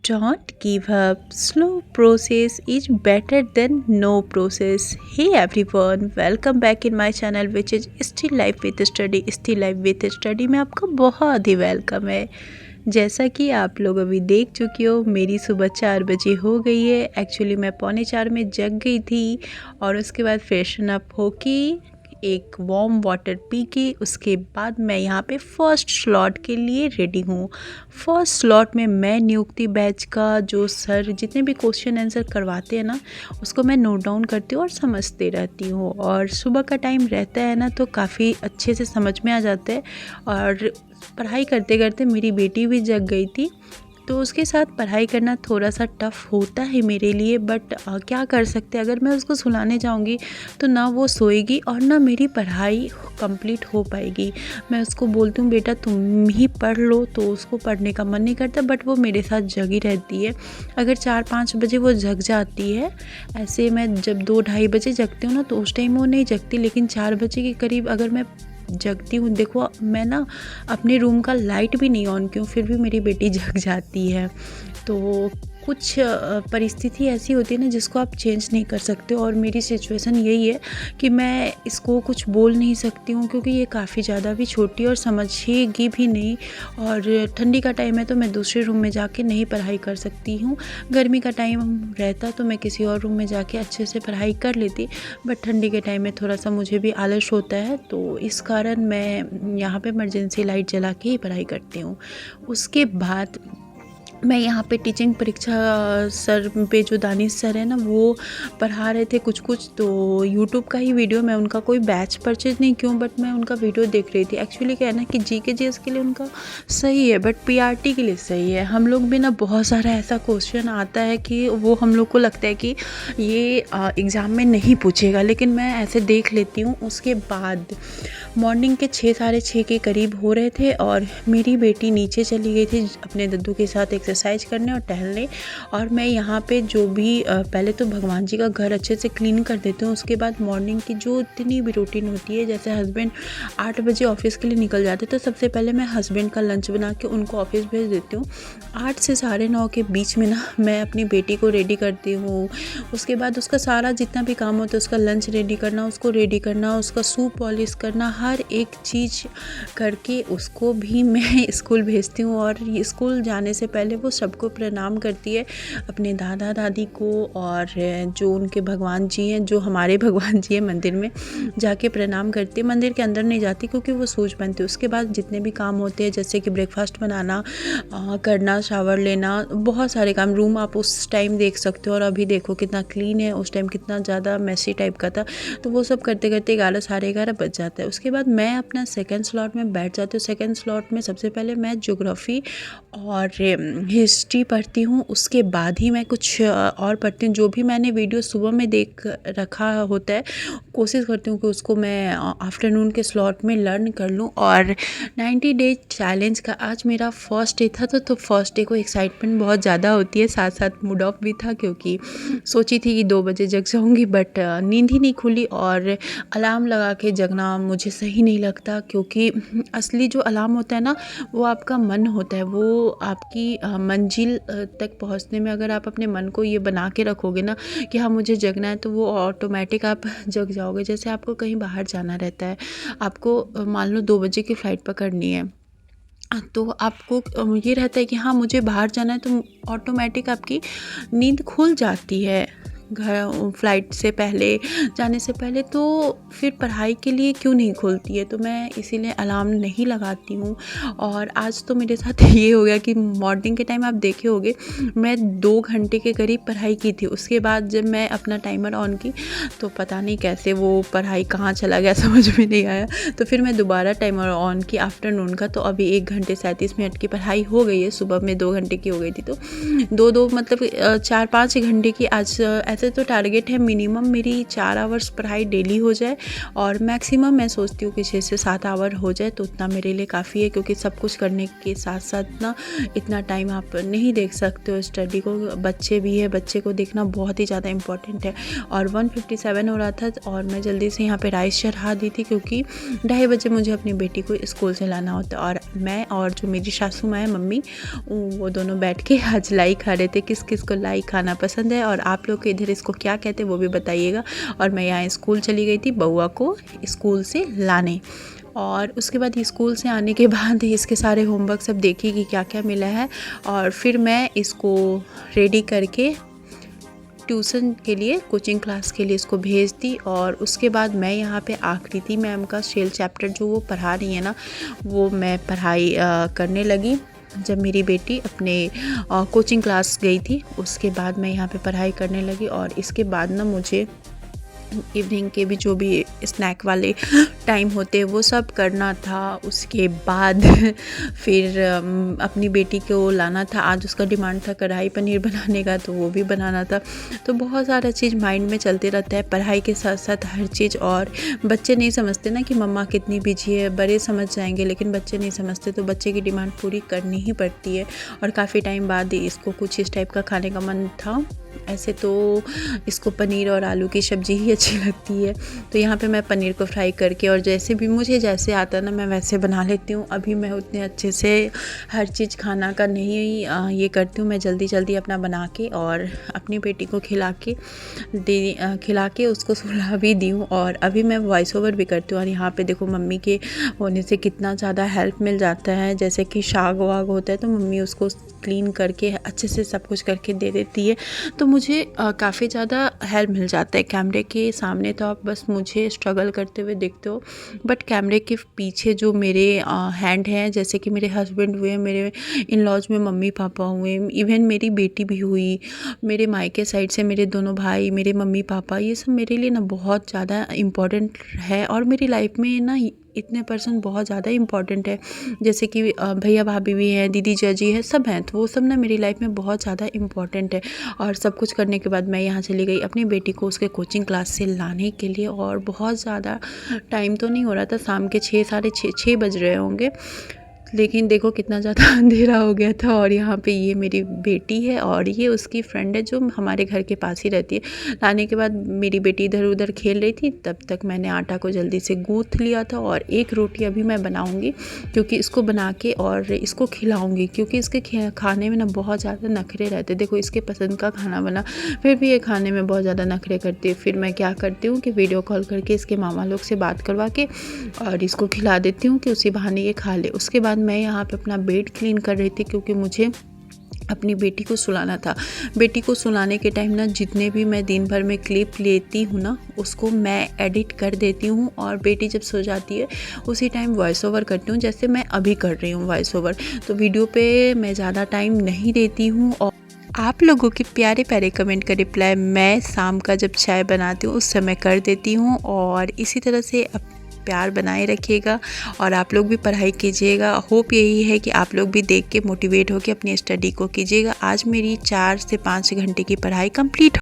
Don't give up. Slow process is better than no process. Hey everyone, welcome back in my channel which is Still Life with Study. Still Life with Study में आपका बहुत ही welcome है। जैसा कि आप लोग अभी देख चुके हो, मेरी सुबह 4 बजे हो गई है। एक्चुअली मैं 3:45 में जग गई थी और उसके बाद फ्रेशन अप होके एक वार्म वाटर पी के उसके बाद मैं यहाँ पे फ़र्स्ट स्लॉट के लिए रेडी हूँ। फ़र्स्ट स्लॉट में मैं नियुक्ति बैच का जो सर जितने भी क्वेश्चन आंसर करवाते हैं ना, उसको मैं नोट डाउन करती हूँ और समझते रहती हूँ। और सुबह का टाइम रहता है ना, तो काफ़ी अच्छे से समझ में आ जाता है। और पढ़ाई करते करते मेरी बेटी भी जग गई थी, तो उसके साथ पढ़ाई करना थोड़ा सा टफ़ होता है मेरे लिए। बट क्या कर सकते हैं, अगर मैं उसको सुलाने जाऊंगी तो ना वो सोएगी और ना मेरी पढ़ाई कंप्लीट हो पाएगी। मैं उसको बोलती हूँ बेटा तुम ही पढ़ लो, तो उसको पढ़ने का मन नहीं करता, बट वो मेरे साथ जगी रहती है। अगर 4-5 बजे वो जग जाती है, ऐसे मैं जब 2-2:30 बजे जगती हूँ ना, तो उस टाइम वो नहीं जगती, लेकिन 4 बजे के करीब अगर मैं जगती हूँ, देखो मैं ना अपने रूम का लाइट भी नहीं ऑन की हूँ, फिर भी मेरी बेटी जग जाती है। तो कुछ परिस्थिति ऐसी होती है ना जिसको आप चेंज नहीं कर सकते, और मेरी सिचुएशन यही है कि मैं इसको कुछ बोल नहीं सकती हूँ, क्योंकि ये काफ़ी ज़्यादा भी छोटी और समझेगी भी नहीं। और ठंडी का टाइम है तो मैं दूसरे रूम में जाके नहीं पढ़ाई कर सकती हूँ। गर्मी का टाइम रहता तो मैं किसी और रूम में जाके अच्छे से पढ़ाई कर लेती, बट ठंडी के टाइम में थोड़ा सा मुझे भी आलस होता है, तो इस कारण मैं यहाँ पे इमरजेंसी लाइट जला के ही पढ़ाई करती हूँ। उसके बाद मैं यहाँ पे टीचिंग परीक्षा सर पे जो दानिश सर है ना, वो पढ़ा रहे थे कुछ तो यूट्यूब का ही वीडियो, मैं उनका कोई बैच परचेज नहीं क्यों, बट मैं उनका वीडियो देख रही थी। एक्चुअली क्या है ना कि जीके जीएस के लिए उनका सही है, बट पीआरटी के लिए सही है। हम लोग भी ना बहुत सारा ऐसा क्वेश्चन आता है कि वो हम लोग को लगता है कि ये एग्ज़ाम में नहीं पूछेगा, लेकिन मैं ऐसे देख लेती हूँ। उसके बाद मॉर्निंग के 6-6:30 के करीब हो रहे थे और मेरी बेटी नीचे चली गई थी अपने दद्दू के साथ एक्सरसाइज करने और टहलने। और मैं यहाँ पे जो भी पहले तो भगवान जी का घर अच्छे से क्लीन कर देती हूँ। उसके बाद मॉर्निंग की जो इतनी भी रूटीन होती है, जैसे हस्बैंड 8 बजे ऑफिस के लिए निकल जाते, तो सबसे पहले मैं हस्बैंड का लंच बना के उनको ऑफिस भेज देती हूँ। 8 से 9:30 के बीच में ना मैं अपनी बेटी को रेडी करती हूँ। उसके बाद उसका सारा जितना भी काम होता है, उसका लंच रेडी करना, उसको रेडी करना, उसका शू पॉलिश करना, हर एक चीज़ करके उसको भी मैं स्कूल भेजती हूँ। और स्कूल जाने से पहले वो सबको प्रणाम करती है, अपने दादा दादी को, और जो उनके भगवान जी हैं, जो हमारे भगवान जी हैं, मंदिर में जाके प्रणाम करती है। मंदिर के अंदर नहीं जाती क्योंकि वो सूज बनती है। उसके बाद जितने भी काम होते हैं, जैसे कि ब्रेकफास्ट बनाना, करना, शावर लेना, बहुत सारे काम। रूम आप उस टाइम देख सकते हो और अभी देखो कितना क्लीन है, उस टाइम कितना ज़्यादा मैसी टाइप का था। तो वो सब करते करते 11, 11:30 बज जाता है। उसके बाद मैं अपना सेकंड स्लॉट में बैठ जाती हूँ। सेकंड स्लॉट में सबसे पहले मैं ज्योग्राफी और हिस्ट्री पढ़ती हूँ, उसके बाद ही मैं कुछ और पढ़ती हूँ। जो भी मैंने वीडियो सुबह में देख रखा होता है, कोशिश करती हूँ कि उसको मैं आफ्टरनून के स्लॉट में लर्न कर लूँ। और 90 डेज चैलेंज का आज मेरा फर्स्ट डे था, तो फर्स्ट डे को एक्साइटमेंट बहुत ज़्यादा होती है, साथ साथ मूड ऑफ भी था, क्योंकि सोची थी कि 2 बजे जग जाऊँगी, बट नींद ही नहीं खुली। और अलार्म लगा के जगना मुझे सही नहीं लगता, क्योंकि असली जो अलार्म होता है ना, वो आपका मन होता है। वो आपकी मंजिल तक पहुंचने में, अगर आप अपने मन को ये बना के रखोगे ना कि हाँ मुझे जगना है, तो वो ऑटोमेटिक आप जग जाओगे। जैसे आपको कहीं बाहर जाना रहता है, आपको मान लो 2 बजे की फ़्लाइट पकड़नी है, तो आपको ये रहता है कि हाँ मुझे बाहर जाना है, तो ऑटोमेटिक आपकी नींद खुल जाती है घर फ़्लाइट से पहले, जाने से पहले। तो फिर पढ़ाई के लिए क्यों नहीं खुलती है, तो मैं इसीलिए अलार्म नहीं लगाती हूँ। और आज तो मेरे साथ ये हो गया कि मॉर्निंग के टाइम आप देखे होंगे, मैं 2 घंटे के करीब पढ़ाई की थी। उसके बाद जब मैं अपना टाइमर ऑन की, तो पता नहीं कैसे वो पढ़ाई कहाँ चला गया, समझ में नहीं आया। तो फिर मैं दोबारा टाइमर ऑन की आफ्टरनून का, तो अभी 1 घंटे 37 मिनट की पढ़ाई हो गई है। सुबह में 2 घंटे की हो गई थी, तो 2-2 मतलब 4-5 घंटे की आज ऐसे तो टारगेट है मिनिमम मेरी 4 आवर्स पढ़ाई डेली हो जाए और मैक्सिमम मैं सोचती हूँ कि 6 से 7 आवर हो जाए तो उतना मेरे लिए काफ़ी है, क्योंकि सब कुछ करने के साथ साथ ना इतना टाइम आप नहीं देख सकते हो स्टडी को। बच्चे भी है, बच्चे को देखना बहुत ही ज़्यादा इम्पोर्टेंट है। और 1:57 हो रहा था और मैं जल्दी से यहाँ पे राइस चढ़ा दी थी, क्योंकि 2:30 बजे मुझे अपनी बेटी को स्कूल से लाना होता। और मैं और जो मेरी सासू माँ है मम्मी, वो दोनों बैठ के आज लाई खा रहे थे। किस किस को लाई खाना पसंद है और आप लोग के इधर इसको क्या कहते हैं वो भी बताइएगा। और मैं यहाँ स्कूल चली गई थी बउआ को स्कूल से लाने। और उसके बाद स्कूल से आने के बाद इसके सारे होमवर्क सब देखी कि क्या क्या मिला है, और फिर मैं इसको रेडी करके ट्यूशन के लिए, कोचिंग क्लास के लिए इसको भेज दी। और उसके बाद मैं यहाँ पे आकृति मैम का शेल चैप्टर जो वो पढ़ा रही है ना, वो मैं पढ़ाई करने लगी। जब मेरी बेटी अपने कोचिंग क्लास गई थी उसके बाद मैं यहाँ पे पढ़ाई करने लगी। और इसके बाद ना मुझे इवनिंग के भी जो भी स्नैक वाले टाइम होते हैं वो सब करना था। उसके बाद फिर अपनी बेटी को लाना था। आज उसका डिमांड था कढ़ाई पनीर बनाने का, तो वो भी बनाना था। तो बहुत सारा चीज़ माइंड में चलते रहता है पढ़ाई के साथ साथ हर चीज़। और बच्चे नहीं समझते ना कि मम्मा कितनी बिजी है, बड़े समझ जाएंगे लेकिन बच्चे नहीं समझते, तो बच्चे की डिमांड पूरी करनी ही पड़ती है। और काफ़ी टाइम बाद इसको कुछ इस टाइप का खाने का मन था। ऐसे तो इसको पनीर और आलू की सब्ज़ी ही अच्छी लगती है, तो यहाँ पे मैं पनीर को फ्राई करके और जैसे भी मुझे जैसे आता ना मैं वैसे बना लेती हूँ। अभी मैं उतने अच्छे से हर चीज़ खाना का नहीं ये करती हूँ। मैं जल्दी जल्दी अपना बना के और अपनी बेटी को खिला के उसको सुला भी दी हूँ। और अभी मैं वॉइस ओवर भी करती हूँ। और यहाँ पे देखो मम्मी के होने से कितना ज़्यादा हेल्प मिल जाता है। जैसे कि साग वाग होता है तो मम्मी उसको क्लीन करके अच्छे से सब कुछ करके दे देती है, तो मुझे काफ़ी ज़्यादा हेल्प मिल जाता है। कैमरे के सामने तो आप बस मुझे स्ट्रगल करते हुए देखते हो, बट कैमरे के पीछे जो मेरे हैंड हैं, जैसे कि मेरे हस्बैंड हुए, मेरे इन लॉज में मम्मी पापा हुए, इवन मेरी बेटी भी हुई, मेरे मायके साइड से मेरे दोनों भाई, मेरे मम्मी पापा, ये सब मेरे लिए ना बहुत ज़्यादा इम्पॉर्टेंट है। और मेरी लाइफ में ना इतने पर्सन बहुत ज़्यादा इम्पॉर्टेंट है, जैसे कि भैया भाभी भी हैं, दीदी चाची है, सब हैं, तो वो सब ना मेरी लाइफ में बहुत ज़्यादा इम्पॉर्टेंट है। और सब कुछ करने के बाद मैं यहाँ चली गई अपनी बेटी को उसके कोचिंग क्लास से लाने के लिए। और बहुत ज़्यादा टाइम तो नहीं हो रहा था, शाम के 6 साढ़े 6 बज रहे होंगे, लेकिन देखो कितना ज़्यादा अंधेरा हो गया था। और यहाँ पे ये मेरी बेटी है और ये उसकी फ्रेंड है जो हमारे घर के पास ही रहती है। लाने के बाद मेरी बेटी इधर उधर खेल रही थी, तब तक मैंने आटा को जल्दी से गूँथ लिया था। और एक रोटी अभी मैं बनाऊँगी, क्योंकि इसको बना के और इसको खिलाऊँगी, क्योंकि इसके खाने में ना बहुत ज़्यादा नखरे रहते। देखो इसके पसंद का खाना बना, फिर भी ये खाने में बहुत ज़्यादा नखरे करती है। फिर मैं क्या करती हूँ कि वीडियो कॉल करके इसके मामा लोग से बात करवा के और इसको खिला देती हूँ कि उसी बहाने ये खा ले। उसके बाद मैं यहाँ पे अपना बेड क्लीन कर रही थी, क्योंकि मुझे अपनी बेटी को सुलाना था। बेटी को सुलाने के टाइम ना जितने भी मैं दिन भर में क्लिप लेती हूँ ना, उसको मैं एडिट कर देती हूँ। और बेटी जब सो जाती है उसी टाइम वॉइस ओवर करती हूँ, जैसे मैं अभी कर रही हूँ वॉइस ओवर। तो वीडियो पे मैं ज़्यादा टाइम नहीं देती हूँ। और आप लोगों के प्यारे प्यारे कमेंट का रिप्लाई मैं शाम का जब चाय बनाती हूँ उस समय कर देती हूँ। और इसी तरह से प्यार बनाए रखिएगा और आप लोग भी पढ़ाई कीजिएगा। होप यही है कि आप लोग भी देख के मोटिवेट होकर अपनी स्टडी को कीजिएगा। आज मेरी 4 से 5 घंटे की पढ़ाई कंप्लीट